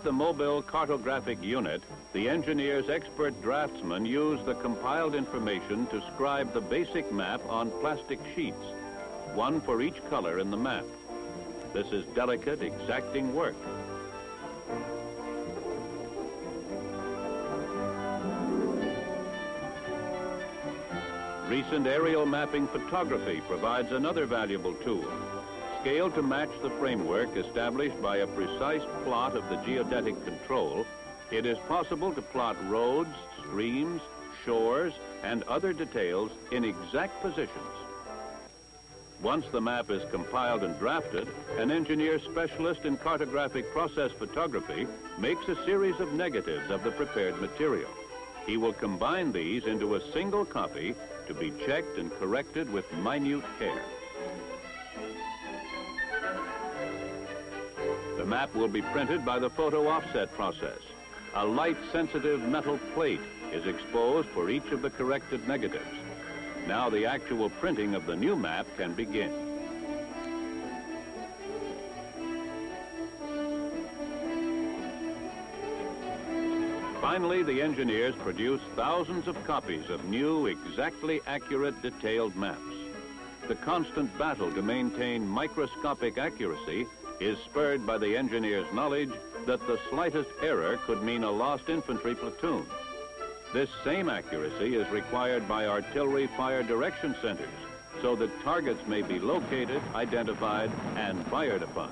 the mobile cartographic unit, the engineer's expert draftsmen use the compiled information to scribe the basic map on plastic sheets, one for each color in the map. This is delicate, exacting work. Recent aerial mapping photography provides another valuable tool. Scaled to match the framework established by a precise plot of the geodetic control, it is possible to plot roads, streams, shores, and other details in exact positions. Once the map is compiled and drafted, an engineer specialist in cartographic process photography makes a series of negatives of the prepared material. He will combine these into a single copy to be checked and corrected with minute care. The map will be printed by the photo offset process. A light-sensitive metal plate is exposed for each of the corrected negatives. Now the actual printing of the new map can begin. Finally, the engineers produce thousands of copies of new, exactly accurate, detailed maps. The constant battle to maintain microscopic accuracy is spurred by the engineer's knowledge that the slightest error could mean a lost infantry platoon. This same accuracy is required by artillery fire direction centers so that targets may be located, identified, and fired upon.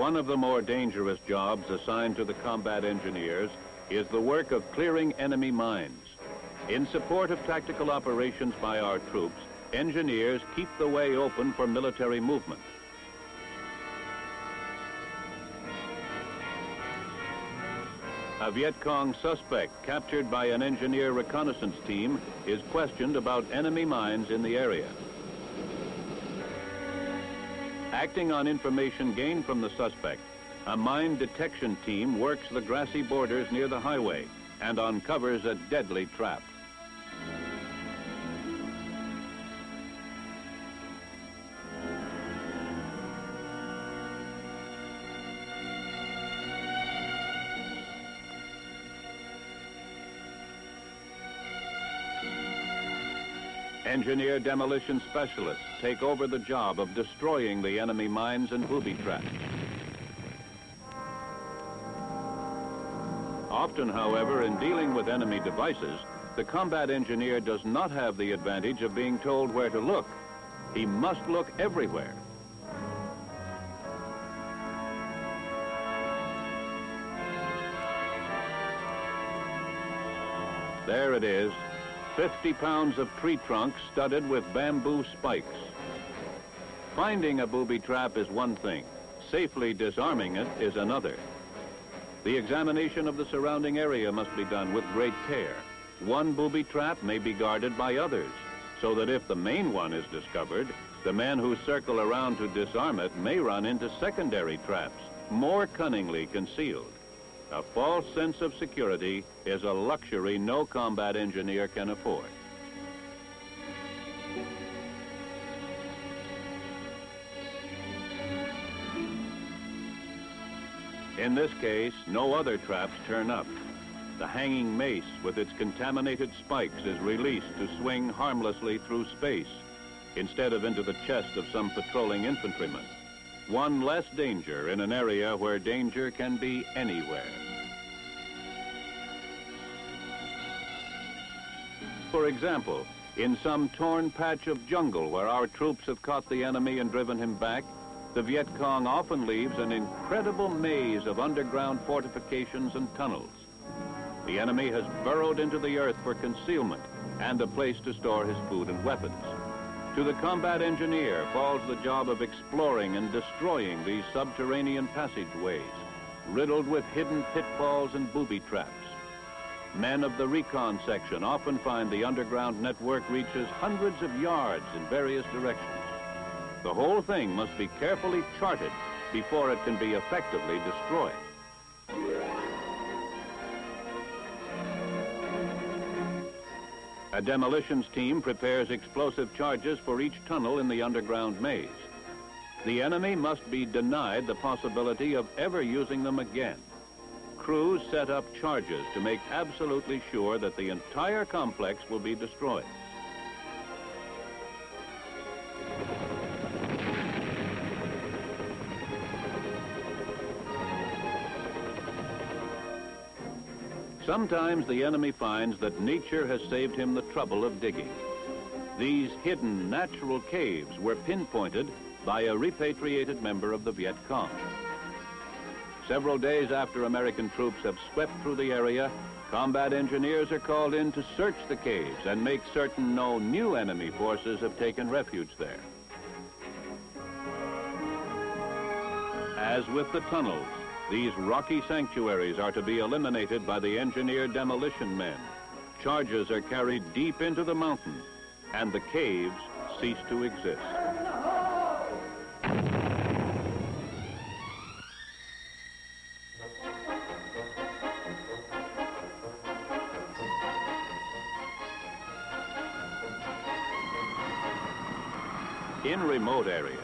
One of the more dangerous jobs assigned to the combat engineers is the work of clearing enemy mines. In support of tactical operations by our troops, engineers keep the way open for military movement. A Viet Cong suspect captured by an engineer reconnaissance team is questioned about enemy mines in the area. Acting on information gained from the suspect, a mine detection team works the grassy borders near the highway and uncovers a deadly trap. Engineer demolition specialists take over the job of destroying the enemy mines and booby traps. Often, however, in dealing with enemy devices, the combat engineer does not have the advantage of being told where to look. He must look everywhere. There it is. 50 pounds of tree trunk studded with bamboo spikes. Finding a booby trap is one thing. Safely disarming it is another. The examination of the surrounding area must be done with great care. One booby trap may be guarded by others, so that if the main one is discovered, the men who circle around to disarm it may run into secondary traps, more cunningly concealed. A false sense of security is a luxury no combat engineer can afford. In this case, no other traps turn up. The hanging mace with its contaminated spikes is released to swing harmlessly through space, instead of into the chest of some patrolling infantryman. One less danger in an area where danger can be anywhere. For example, in some torn patch of jungle where our troops have caught the enemy and driven him back, the Viet Cong often leaves an incredible maze of underground fortifications and tunnels. The enemy has burrowed into the earth for concealment and a place to store his food and weapons. To the combat engineer falls the job of exploring and destroying these subterranean passageways, riddled with hidden pitfalls and booby traps. Men of the recon section often find the underground network reaches hundreds of yards in various directions. The whole thing must be carefully charted before it can be effectively destroyed. A demolitions team prepares explosive charges for each tunnel in the underground maze. The enemy must be denied the possibility of ever using them again. Crews set up charges to make absolutely sure that the entire complex will be destroyed. Sometimes the enemy finds that nature has saved him the trouble of digging. These hidden natural caves were pinpointed by a repatriated member of the Viet Cong. Several days after American troops have swept through the area, combat engineers are called in to search the caves and make certain no new enemy forces have taken refuge there. As with the tunnels, these rocky sanctuaries are to be eliminated by the engineer demolition men. Charges are carried deep into the mountain, and the caves cease to exist. In remote areas,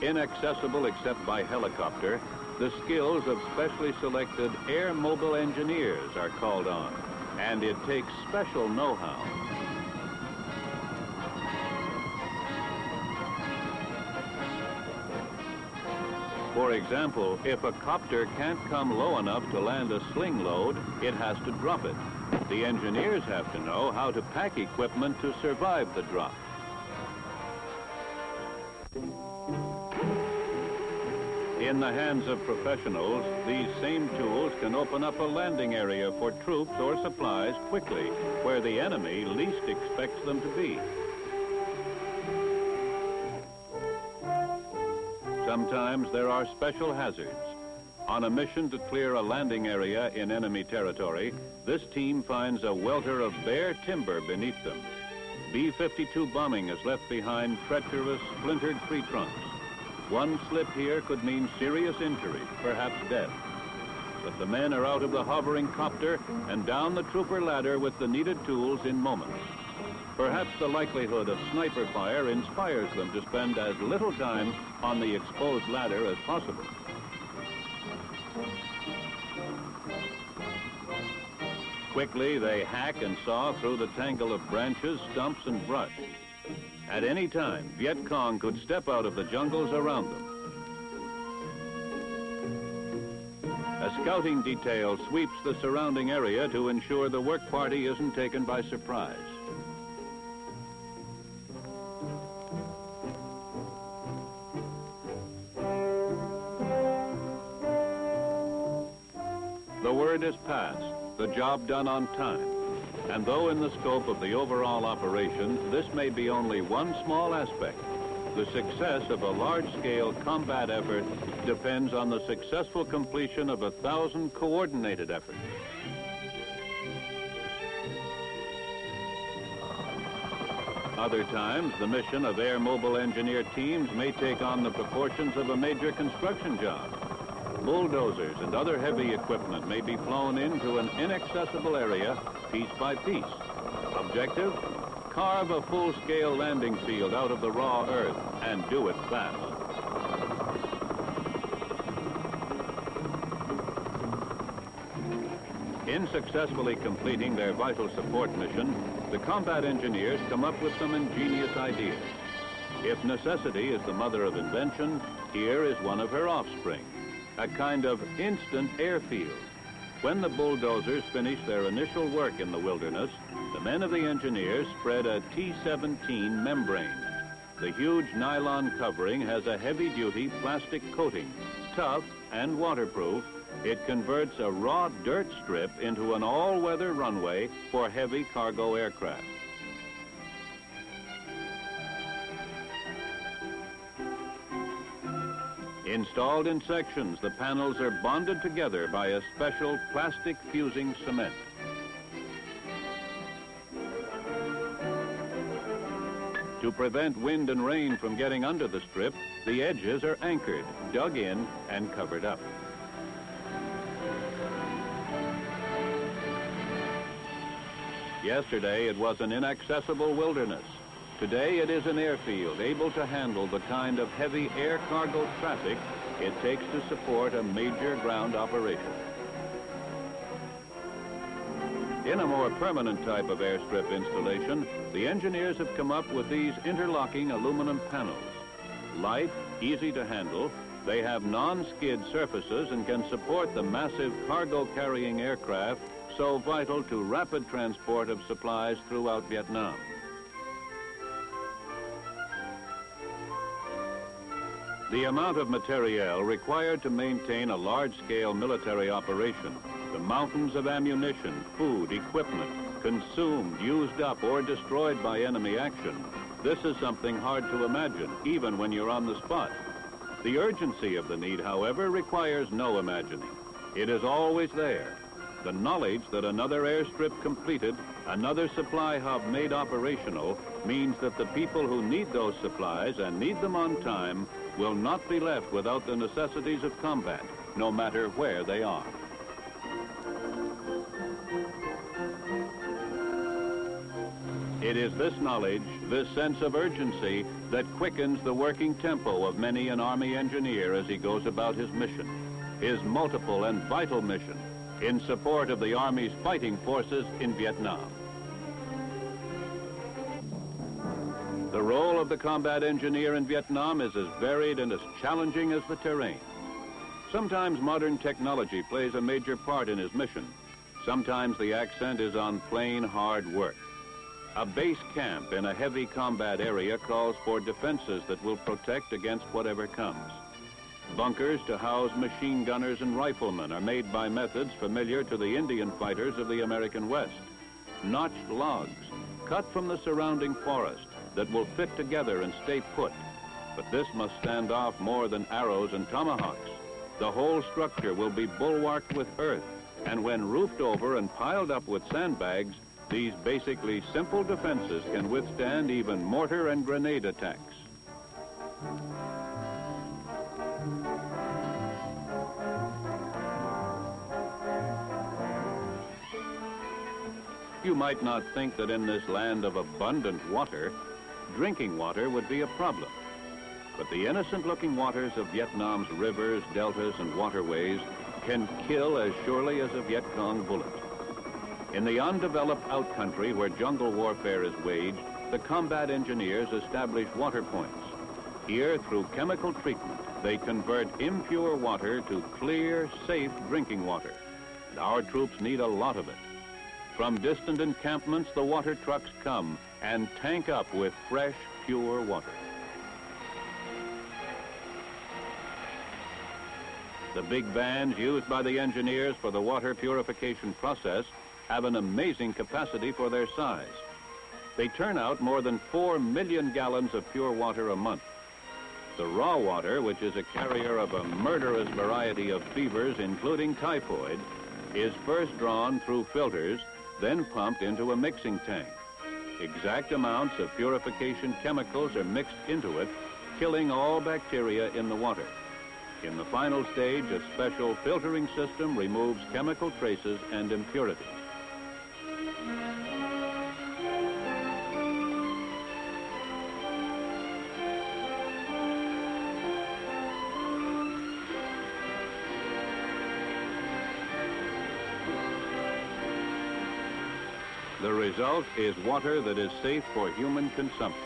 inaccessible except by helicopter, the skills of specially selected air mobile engineers are called on, and it takes special know-how. For example, if a copter can't come low enough to land a sling load, it has to drop it. The engineers have to know how to pack equipment to survive the drop. In the hands of professionals, these same tools can open up a landing area for troops or supplies quickly, where the enemy least expects them to be. Sometimes there are special hazards. On a mission to clear a landing area in enemy territory, this team finds a welter of bare timber beneath them. B-52 bombing has left behind treacherous, splintered tree trunks. One slip here could mean serious injury, perhaps death. But the men are out of the hovering copter and down the trooper ladder with the needed tools in moments. Perhaps the likelihood of sniper fire inspires them to spend as little time on the exposed ladder as possible. Quickly, they hack and saw through the tangle of branches, stumps, and brush. At any time, Viet Cong could step out of the jungles around them. A scouting detail sweeps the surrounding area to ensure the work party isn't taken by surprise. The word is passed, the job done on time. And though in the scope of the overall operation, this may be only one small aspect, the success of a large-scale combat effort depends on the successful completion of 1,000 coordinated efforts. Other times, the mission of air mobile engineer teams may take on the proportions of a major construction job. Bulldozers and other heavy equipment may be flown into an inaccessible area piece by piece. Objective? Carve a full-scale landing field out of the raw earth and do it fast. In successfully completing their vital support mission, the combat engineers come up with some ingenious ideas. If necessity is the mother of invention, here is one of her offspring. A kind of instant airfield. When the bulldozers finish their initial work in the wilderness, the men of the engineers spread a T-17 membrane. The huge nylon covering has a heavy-duty plastic coating. Tough and waterproof, it converts a raw dirt strip into an all-weather runway for heavy cargo aircraft. Installed in sections, the panels are bonded together by a special plastic fusing cement. To prevent wind and rain from getting under the strip, the edges are anchored, dug in, and covered up. Yesterday, it was an inaccessible wilderness. Today, it is an airfield able to handle the kind of heavy air cargo traffic it takes to support a major ground operation. In a more permanent type of airstrip installation, the engineers have come up with these interlocking aluminum panels. Light, easy to handle, they have non-skid surfaces and can support the massive cargo-carrying aircraft so vital to rapid transport of supplies throughout Vietnam. The amount of materiel required to maintain a large-scale military operation, the mountains of ammunition, food, equipment, consumed, used up, or destroyed by enemy action, this is something hard to imagine, even when you're on the spot. The urgency of the need, however, requires no imagining. It is always there. The knowledge that another airstrip completed, another supply hub made operational, means that the people who need those supplies and need them on time will not be left without the necessities of combat, no matter where they are. It is this knowledge, this sense of urgency, that quickens the working tempo of many an Army engineer as he goes about his mission, his multiple and vital mission, in support of the Army's fighting forces in Vietnam. The role of the combat engineer in Vietnam is as varied and as challenging as the terrain. Sometimes modern technology plays a major part in his mission. Sometimes the accent is on plain hard work. A base camp in a heavy combat area calls for defenses that will protect against whatever comes. Bunkers to house machine gunners and riflemen are made by methods familiar to the Indian fighters of the American West. Notched logs, cut from the surrounding forest, that will fit together and stay put. But this must stand off more than arrows and tomahawks. The whole structure will be bulwarked with earth, and when roofed over and piled up with sandbags, these basically simple defenses can withstand even mortar and grenade attacks. You might not think that in this land of abundant water, drinking water would be a problem. But the innocent-looking waters of Vietnam's rivers, deltas, and waterways can kill as surely as a Viet Cong bullet. In the undeveloped outcountry where jungle warfare is waged, the combat engineers establish water points. Here, through chemical treatment, they convert impure water to clear, safe drinking water. And our troops need a lot of it. From distant encampments, the water trucks come and tank up with fresh, pure water. The big vans used by the engineers for the water purification process have an amazing capacity for their size. They turn out more than 4 million gallons of pure water a month. The raw water, which is a carrier of a murderous variety of fevers, including typhoid, is first drawn through filters, then pumped into a mixing tank. Exact amounts of purification chemicals are mixed into it, killing all bacteria in the water. In the final stage, a special filtering system removes chemical traces and impurities. The result is water that is safe for human consumption.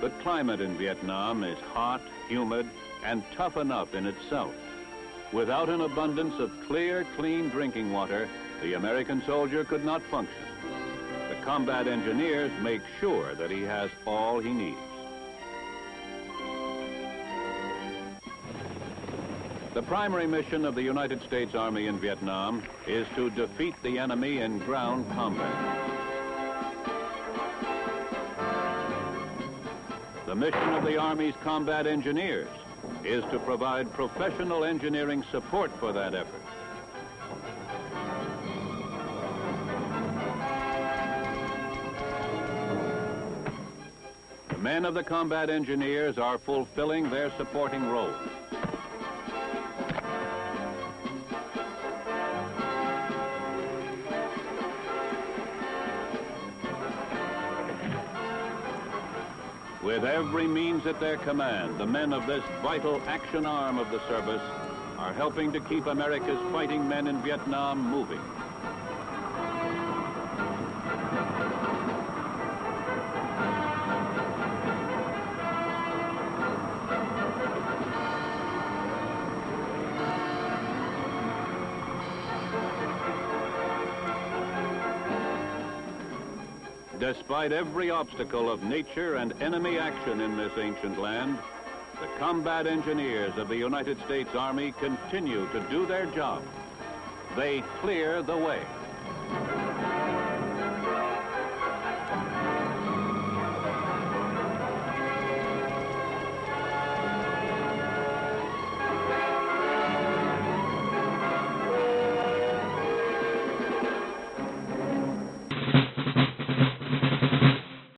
The climate in Vietnam is hot, humid, and tough enough in itself. Without an abundance of clear, clean drinking water, the American soldier could not function. The combat engineers make sure that he has all he needs. The primary mission of the United States Army in Vietnam is to defeat the enemy in ground combat. The mission of the Army's combat engineers is to provide professional engineering support for that effort. The men of the combat engineers are fulfilling their supporting roles. With every means at their command, the men of this vital action arm of the service are helping to keep America's fighting men in Vietnam moving. Despite every obstacle of nature and enemy action in this ancient land, the combat engineers of the United States Army continue to do their job. They clear the way.